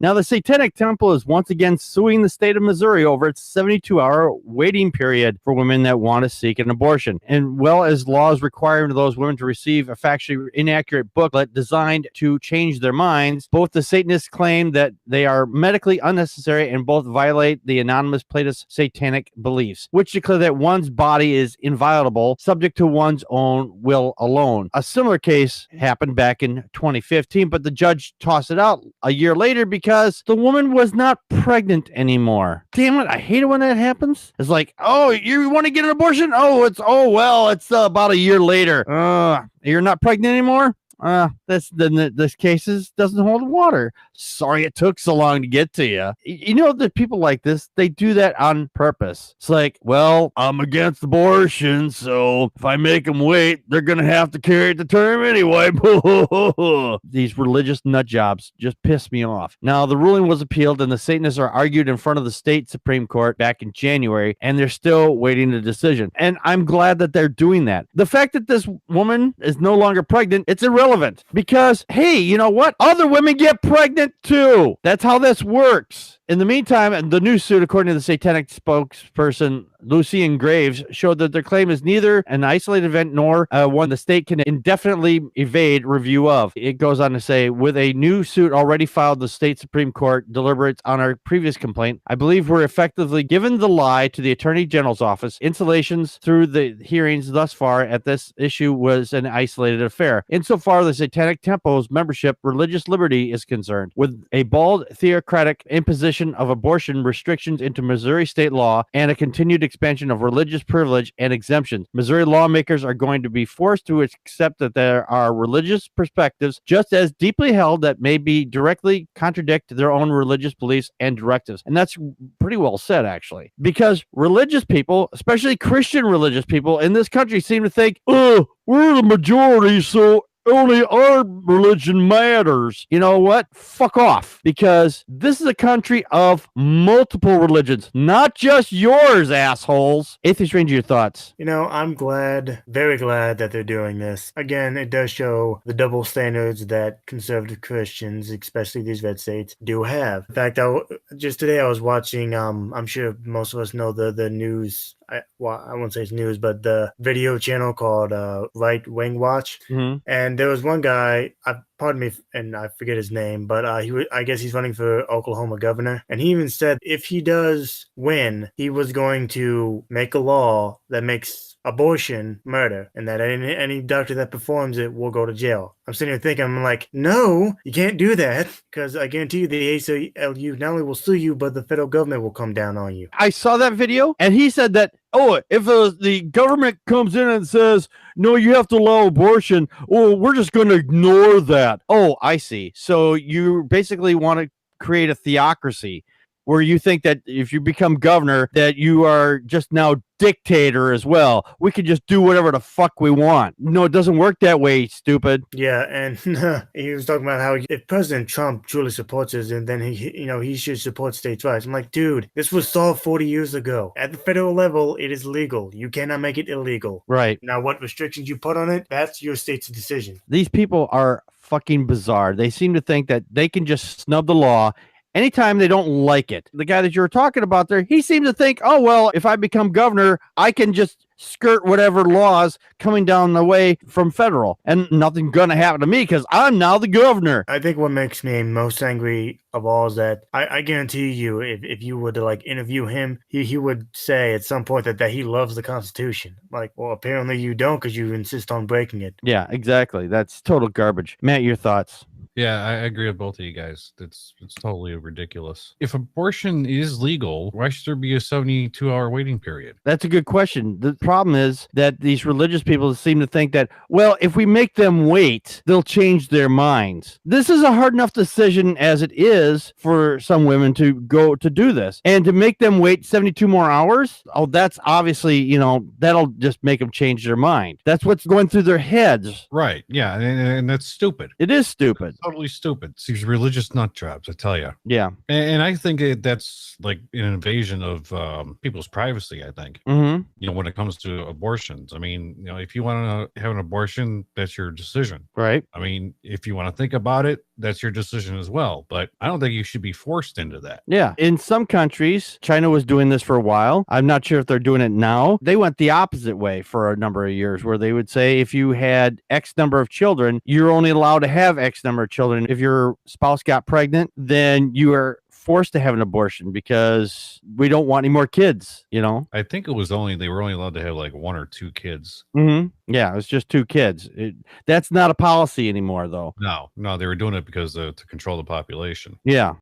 Now, the Satanic Temple is once again suing the state of Missouri over its 72-hour waiting period for women that want to seek an abortion, and well as laws requiring those women to receive a factually inaccurate booklet designed to change their minds. Both the Satanists claim that they are medically unnecessary and both violate the anonymous Platist satanic beliefs, which declare that one's body is inviolable, subject to one's own will alone. A similar case happened back in 2015, but the judge tossed it out a year later because the woman was not pregnant anymore. Damn it, I hate it when that happens. It's like, oh, you want to get an abortion? It's about a year later. You're not pregnant anymore? This cases doesn't hold water. Sorry it took so long to get to you. You know that people like this, they do that on purpose. It's like, well, I'm against abortion, so if I make them wait, they're gonna have to carry it to term anyway. These religious nut jobs just piss me off. Now, the ruling was appealed, and the Satanists are argued in front of the state Supreme Court back in January, and they're still waiting a decision. And I'm glad that they're doing that. The fact that this woman is no longer pregnant, it's irrelevant. Because, hey, you know what? Other women get pregnant too. That's how this works. In the meantime, the new suit, according to the Satanic spokesperson Lucian Graves, showed that their claim is neither an isolated event nor one the state can indefinitely evade review of. It goes on to say, with a new suit already filed, the state Supreme Court deliberates on our previous complaint. I believe we're effectively given the lie to the Attorney General's office. Installations through the hearings thus far at this issue was an isolated affair. Insofar the Satanic Temple's membership religious liberty is concerned, with a bald theocratic imposition of abortion restrictions into Missouri state law and a continued expansion of religious privilege and exemptions, Missouri lawmakers are going to be forced to accept that there are religious perspectives just as deeply held that may be directly contradict their own religious beliefs and directives. And that's pretty well said, actually, because religious people, especially Christian religious people in this country, seem to think, we're the majority, so only our religion matters. You know what? Fuck off. Because this is a country of multiple religions, not just yours, assholes. Atheist Ranger, your thoughts? I'm glad, very glad that they're doing this. Again, it does show the double standards that conservative Christians, especially these red states, do have. In fact, just today I was watching, I'm sure most of us know the news. I won't say it's news, but the video channel called Right Wing Watch. Mm-hmm. And there was one guy, pardon me, and I forget his name, but I guess he's running for Oklahoma governor. And he even said if he does win, he was going to make a law that makes abortion murder, and that any doctor that performs it will go to jail. I'm sitting here thinking, I'm like, no, you can't do that, because I guarantee you the ACLU not only will sue you, but the federal government will come down on you. I saw that video, and he said that, if the government comes in and says, no, you have to allow abortion, we're just going to ignore that. Oh, I see. So you basically want to create a theocracy where you think that if you become governor, that you are just now dictator as well. We can just do whatever the fuck we want. No, it doesn't work that way, stupid. Yeah, and he was talking about how if President Trump truly supports us, and then he should support states' rights. I'm like, dude, this was solved 40 years ago. At the federal level, it is legal. You cannot make it illegal. Right. Now, what restrictions you put on it, that's your state's decision. These people are fucking bizarre. They seem to think that they can just snub the law anytime they don't like it. The guy that you were talking about there, he seems to think, if I become governor, I can just skirt whatever laws coming down the way from federal, and nothing's gonna happen to me because I'm now the governor. I think what makes me most angry of all is that I guarantee you, if you were to interview him, he would say at some point that he loves the Constitution. Like, well, apparently you don't, because you insist on breaking it. Yeah, exactly. That's total garbage. Matt, your thoughts? Yeah, I agree with both of you guys. It's totally ridiculous. If abortion is legal, why should there be a 72-hour waiting period? That's a good question. The problem is that these religious people seem to think that, if we make them wait, they'll change their minds. This is a hard enough decision as it is for some women to go to do this. And to make them wait 72 more hours, that's obviously, that'll just make them change their mind. That's what's going through their heads. Right, yeah, and that's stupid. It is stupid. Totally stupid. It's these religious nut jobs, I tell you. Yeah. And I think that's like an invasion of people's privacy, I think. Mm-hmm. When it comes to abortions. I mean, if you want to have an abortion, that's your decision. Right. I mean, if you want to think about it, that's your decision as well. But I don't think you should be forced into that. Yeah. In some countries, China was doing this for a while. I'm not sure if they're doing it now. They went the opposite way for a number of years, where they would say if you had X number of children, you're only allowed to have X number of children. If your spouse got pregnant, then you are forced to have an abortion because we don't want any more kids, you know? I think it was they were only allowed to have like 1 or 2 kids. Mm-hmm. Yeah, it was just 2 kids. That's not a policy anymore, though. No, they were doing it because to control the population. Yeah.